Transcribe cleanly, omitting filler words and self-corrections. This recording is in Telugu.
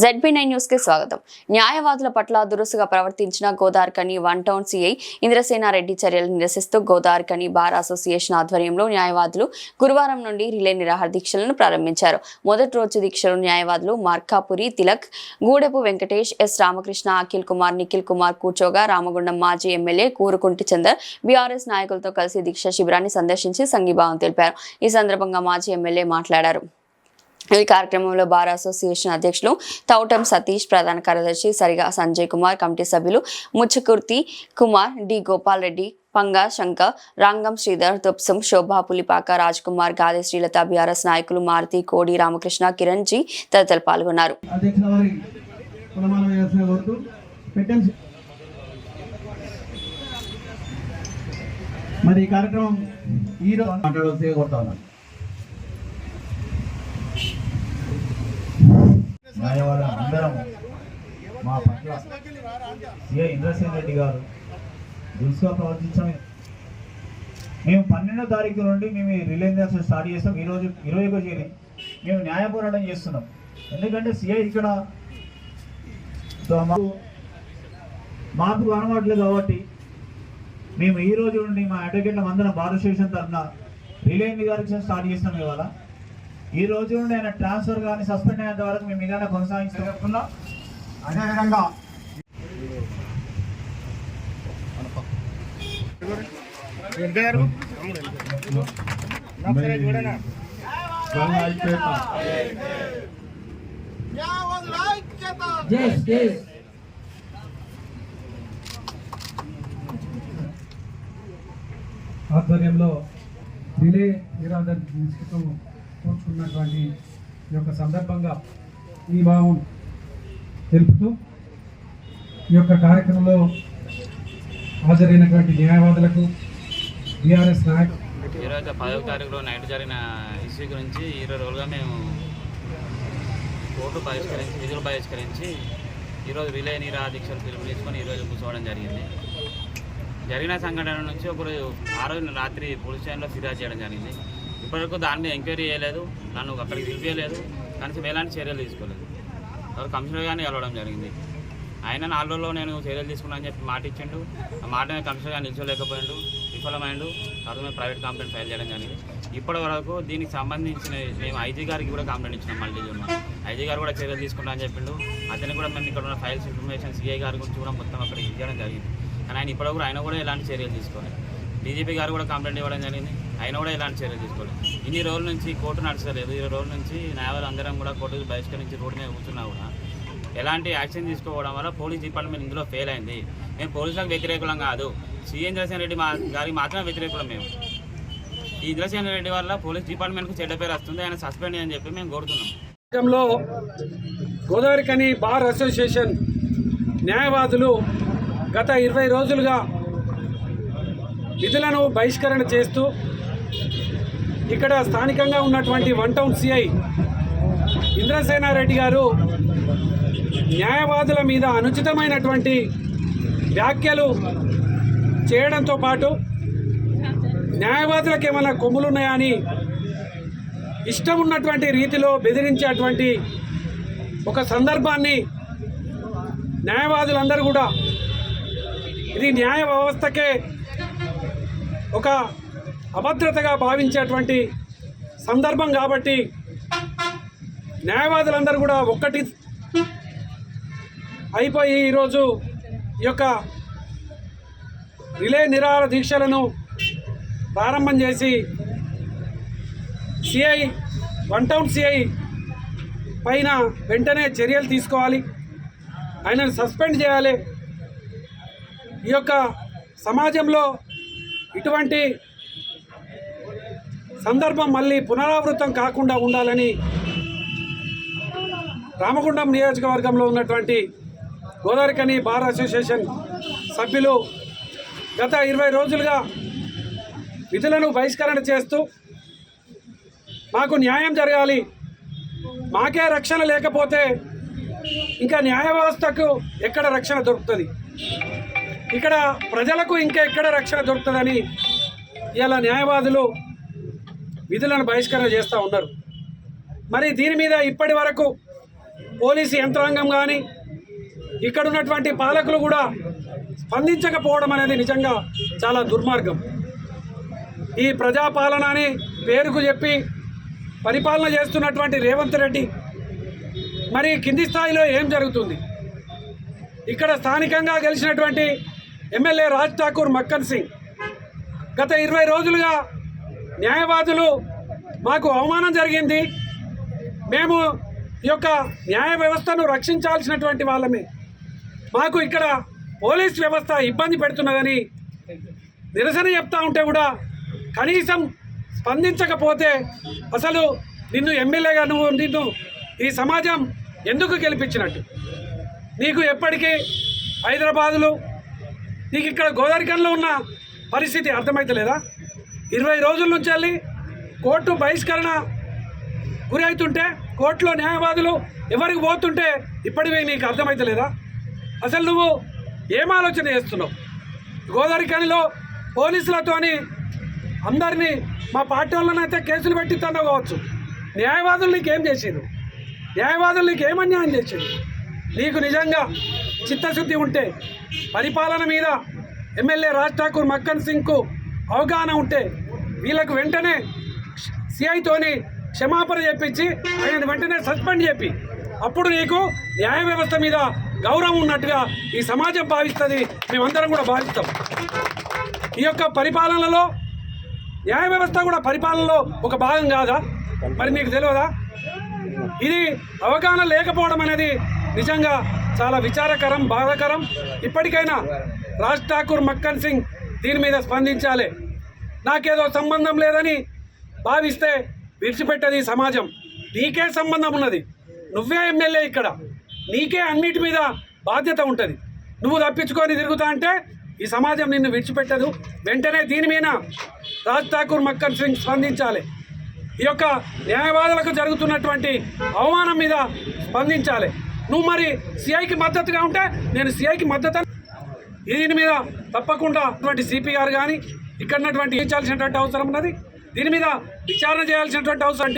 ZB9 న్యూస్ కి స్వాగతం. న్యాయవాదుల పట్ల దురుసుగా ప్రవర్తించిన Godavarikhani one town CI Indrasenareddy చర్యలను నిరసిస్తూ గోదావరిఖని బార్ అసోసియేషన్ ఆధ్వర్యంలో న్యాయవాదులు గురువారం నుండి రిలే నిరాహార దీక్షలను ప్రారంభించారు. మొదటి రోజు దీక్షలు న్యాయవాదులు మార్కాపురి తిలక్, గూడెపు వెంకటేష్, ఎస్ రామకృష్ణ, అఖిల్ కుమార్, నిఖిల్ కుమార్ కూర్చోగా, రామగుండం మాజీ ఎమ్మెల్యే కూరుకుంటి చందర్ బీఆర్ఎస్ నాయకులతో కలిసి దీక్ష శిబిరాన్ని సందర్శించి సంఘీభావం తెలిపారు. ఈ సందర్భంగా మాజీ ఎమ్మెల్యే మాట్లాడారు. ఈ కార్యక్రమంలో బార్ అసోసియేషన్ అధ్యక్షులు తౌటం సతీష్, ప్రధాన కార్యదర్శి సరిగా సంజయ్ కుమార్, కమిటీ సభ్యులు ముచ్చుకుర్తి కుమార్, డి గోపాల్ రెడ్డి, పంగా శంకర్, రంగం శ్రీధర్, తుప్సం, శోభా, పులిపాక, రాజ్ కుమార్, గాదే శ్రీలత, బీఆర్ఎస్ నాయకులు మారుతి, కోడి, రామకృష్ణ, కిరణ్ జీ తదితరులు పాల్గొన్నారు. న్యాయవాదులు అందరం మా పట్ల సిఐ ఇంద్రసేనారెడ్డి గారు దురుసుగా ప్రవర్తించాము. మేము 12వ తారీఖు నుండి మేము రిలే నిరాహార స్టార్ట్ చేస్తాం. ఈరోజు 21 చేరి మేము న్యాయ పోరాటం చేస్తున్నాం. ఎందుకంటే సిఐ ఇక్కడ మాకు కనబడలేదు కాబట్టి మేము ఈ రోజు నుండి మా అడ్వకేట్ల అందరం బార్ అసోసియేషన్ తరఫున రిలే నిరాహార స్టార్ట్ చేస్తాం. ఇవాళ ఈ రోజు నుండి ఆయన ట్రాన్స్ఫర్ కానీ సస్పెండ్ అయ్యేంత వరకు మేము ఇలానే కొనసాగిస్తున్నాం. అదేవిధంగా ఆధ్వర్యంలో రిలే నిరాహార దీక్షతో కూర్చున్నటువంటి ఈ యొక్క సందర్భంగా ఈ భావం తెలుపుతూ ఈ యొక్క కార్యక్రమంలో హాజరైనటువంటి న్యాయవాదులకు బీఆర్ఎస్ నాయకులు ఈరోజు 10వ తారీఖులో నైట్ జరిగిన ఇష్యూ గురించి 20 రోజులుగా మేము కోర్టు బహిష్కరించి, విధులు బహిష్కరించి ఈరోజు రిలే నిరాహార దీక్షలు పిలుపునిచ్చుకొని ఈరోజు కూర్చోవడం జరిగింది. జరిగిన సంఘటన నుంచి ఒకరోజు ఆ రోజు రాత్రి పోలీస్ స్టేషన్లో ఫిర్యాదు చేయడం జరిగింది. ఇప్పటివరకు దాని మీద ఎంక్వైరీ చేయలేదు, నన్ను అక్కడికి పిలిపించలేదు, కనీసం ఎలాంటి చర్యలు తీసుకోలేదు. ఎవరు కమిషనర్ గారిని కలవడం జరిగింది. ఆయన 4 రోజుల్లో నేను చర్యలు తీసుకున్నా అని చెప్పి మాట ఇచ్చిండు. ఆ మాట మీద కమిషనర్ గారు నిల్చోలేకపోయిండు, విఫలమైండు. తర్వాత మేము ప్రైవేట్ కంప్లైంట్ ఫైల్ చేయడం జరిగింది. ఇప్పటి వరకు దీనికి సంబంధించిన మేము ఐజీ గారికి కూడా కంప్లైంట్ ఇచ్చినాం. మళ్ళీ ఐజీ గారు కూడా చర్యలు తీసుకుంటా అని చెప్పిండు. అతనికి కూడా మేము ఇక్కడ ఉన్న ఫైల్స్ ఇన్ఫర్మేషన్ సిఐ గారి గురించి కూడా మొత్తం అక్కడికి ఇవ్వడం జరిగింది. కానీ ఆయన ఇప్పటివరకు ఆయన కూడా ఎలాంటి చర్యలు తీసుకోలేదు. డీజీపీ గారు కూడా కంప్లైంట్ ఇవ్వడం జరిగింది, ఆయన కూడా ఎలాంటి చర్యలు తీసుకోలేదు. ఇన్ని రోజుల నుంచి కోర్టు నడచలేదు. 20 రోజుల నుంచి న్యాయవాదులు అందరం కూడా కోర్టుకు బహిష్కరించి రోడ్డు మీద కూర్చున్నా కూడా ఎలాంటి యాక్షన్ తీసుకోవడం వల్ల పోలీస్ డిపార్ట్మెంట్ ఇందులో ఫెయిల్ అయింది. మేము పోలీసులకు వ్యతిరేకులం కాదు, సిఐ ఇంద్రసేనారెడ్డి గారికి మాత్రమే వ్యతిరేకులం. మేము ఈ ఇంద్రసేనారెడ్డి వల్ల పోలీస్ డిపార్ట్మెంట్కు చెడ్డ పేరు వస్తుంది, ఆయన సస్పెండ్ అని చెప్పి మేము కోరుతున్నాం. గోదావరిఖని బార్ అసోసియేషన్ న్యాయవాదులు గత 20 రోజులుగా విధులను బహిష్కరణ చేస్తూ ఇక్కడ స్థానికంగా ఉన్నటువంటి వన్ టౌన్ సిఐ ఇంద్రసేనారెడ్డి గారు న్యాయవాదుల మీద అనుచితమైనటువంటి వ్యాఖ్యలు చేయడంతో పాటు న్యాయవాదులకు ఏమైనా కొమ్ములున్నాయని ఇష్టం ఉన్నటువంటి రీతిలో బెదిరించేటువంటి ఒక సందర్భాన్ని న్యాయవాదులందరూ కూడా ఇది న్యాయ వ్యవస్థకే ఒక అభద్రతగా భావించేటువంటి సందర్భం కాబట్టి న్యాయవాదులందరూ కూడా ఒక్కటి అయిపోయి ఈరోజు ఈ యొక్క రిలే నిరాహార దీక్షలను ప్రారంభం చేసి సిఐ వన్ టౌన్ సిఐ పైన వెంటనే చర్యలు తీసుకోవాలి, ఆయనను సస్పెండ్ చేయాలి. ఈ యొక్క సమాజంలో ఇటువంటి సందర్భం మళ్ళీ పునరావృతం కాకుండా ఉండాలని రామగుండం నియోజకవర్గంలో ఉన్నటువంటి గోదావరిఖని బార్ అసోసియేషన్ సభ్యులు గత 20 రోజులుగా విధులను బహిష్కరణ చేస్తూ మాకు న్యాయం జరగాలి, మాకే రక్షణ లేకపోతే ఇంకా న్యాయ వ్యవస్థకు ఎక్కడ రక్షణ దొరుకుతుంది, ఇక్కడ ప్రజలకు ఇంకా ఎక్కడ రక్షణ దొరుకుతుందని ఇలా న్యాయవాదులు విధులను బహిష్కరణ చేస్తూ ఉన్నారు. మరి దీని మీద ఇప్పటి వరకు పోలీసు యంత్రాంగం కానీ ఇక్కడ ఉన్నటువంటి పాలకులు కూడా స్పందించకపోవడం అనేది నిజంగా చాలా దుర్మార్గం. ఈ ప్రజాపాలన అని పేరుకు చెప్పి పరిపాలన చేస్తున్నటువంటి రేవంత్ రెడ్డి మరి కింది స్థాయిలో ఏం జరుగుతుంది? ఇక్కడ స్థానికంగా గెలిచినటువంటి ఎమ్మెల్యే రాజ్ ఠాకూర్ మక్కన్ సింగ్ గత 20 రోజులుగా న్యాయవాదులు మాకు అవమానం జరిగింది, మేము ఈ యొక్క న్యాయ వ్యవస్థను రక్షించాల్సినటువంటి వాళ్ళమే, మాకు ఇక్కడ పోలీస్ వ్యవస్థ ఇబ్బంది పెడుతున్నదని నిరసన చెప్తా ఉంటే కూడా కనీసం స్పందించకపోతే అసలు నిన్ను ఎమ్మెల్యేగా నిన్ను ఈ సమాజం ఎందుకు గెలిపించినట్టు? నీకు ఎప్పటికీ హైదరాబాదులో నీకు ఇక్కడ గోదావరికంలో ఉన్న పరిస్థితి అర్థమవుతలేదా? 20 రోజుల నుంచి వెళ్ళి కోర్టు బహిష్కరణ గురి అవుతుంటే కోర్టులో న్యాయవాదులు ఎవరికి పోతుంటే ఇప్పటివే నీకు అర్థమవుతలేదా? అసలు నువ్వు ఏం ఆలోచన చేస్తున్నావు? గోదావరికనిలో పోలీసులతోని అందరినీ మా పార్టీ వాళ్ళనైతే కేసులు పెట్టి కావచ్చు, న్యాయవాదులు నీకేం చేసారు? న్యాయవాదులు నీకు ఏం అన్యాయం చేసారు? నీకు నిజంగా చిత్తశుద్ధి ఉంటే పరిపాలన మీద ఎమ్మెల్యే రాజ్ ఠాకూర్ మక్కన్ సింగ్కు అవగాహన ఉంటే వీళ్ళకు వెంటనే సిఐతోని క్షమాపణ చెప్పించి ఆయన వెంటనే సస్పెండ్ చెప్పి అప్పుడు నీకు న్యాయ వ్యవస్థ మీద గౌరవం ఉన్నట్టుగా ఈ సమాజం భావిస్తుంది, మేమందరం కూడా భావిస్తాం. ఈ యొక్క పరిపాలనలో న్యాయ వ్యవస్థ కూడా పరిపాలనలో ఒక భాగం కాదా? మరి నీకు తెలియదా? ఇది అవగాహన లేకపోవడం అనేది నిజంగా చాలా విచారకరం, బాధాకరం. ఇప్పటికైనా రాజ్ ఠాకూర్ మక్కన్ సింగ్ దీని మీద స్పందించాలి. నాకేదో సంబంధం లేదని భావిస్తే విడిచిపెట్టది సమాజం. నీకే సంబంధం ఉన్నది, నువ్వే ఎమ్మెల్యే ఇక్కడ, నీకే అన్నిటి మీద బాధ్యత ఉంటుంది. నువ్వు తప్పించుకొని తిరుగుతా అంటే ఈ సమాజం నిన్ను విడిచిపెట్టదు. వెంటనే దీని మీద రాజ్ ఠాకూర్ మక్కన్ సింగ్ స్పందించాలి. ఈ యొక్క న్యాయవాదులకు జరుగుతున్నటువంటి అవమానం మీద స్పందించాలి. నువ్వు మరి సిఐకి మద్దతుగా ఉంటే నేను సిఐకి మద్దతు, దీని మీద తప్పకుండా అటువంటి సిపి గారు కానీ ఇక్కడ ఉన్నటువంటి ఇచ్చాల్సినటువంటి అవసరం ఉన్నది. దీని మీద విచారణ చేయాల్సినటువంటి అవసరం